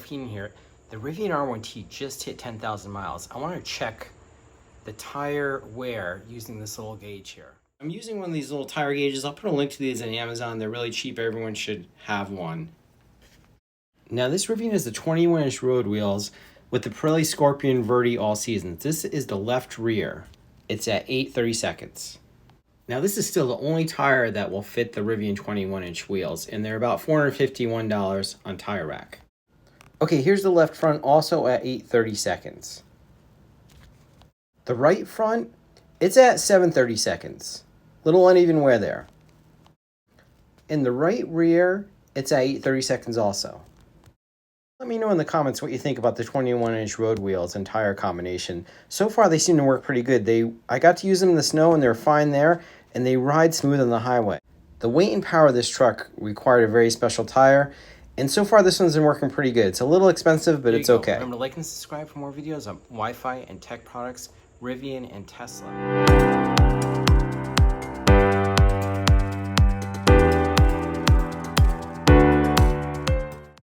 Jeff Keenan here. The Rivian R1T just hit 10,000 miles. I want to check the tire wear using this little gauge here. I'm using one of these little tire gauges. I'll put a link to these on Amazon. They're really cheap. Everyone should have one. Now this Rivian has the 21-inch road wheels with the Pirelli Scorpion Verde all seasons. This is the left rear. It's at 8/30 seconds. Now this is still the only tire that will fit the Rivian 21-inch wheels, and they're about $451 on Tire Rack. Okay, here's the left front, also at 8/30 seconds. The right front, it's at 7/30 seconds. Little uneven wear there. In the right rear, it's at 8/30 seconds also. Let me know in the comments what you think about the 21-inch road wheels and tire combination. So far, they seem to work pretty good. I got to use them in the snow, and they're fine there, and they ride smooth on the highway. The weight and power of this truck required a very special tire, and so far, this one's been working pretty good. It's a little expensive, but it's okay. Remember to like and subscribe for more videos on Wi-Fi and tech products, Rivian and Tesla.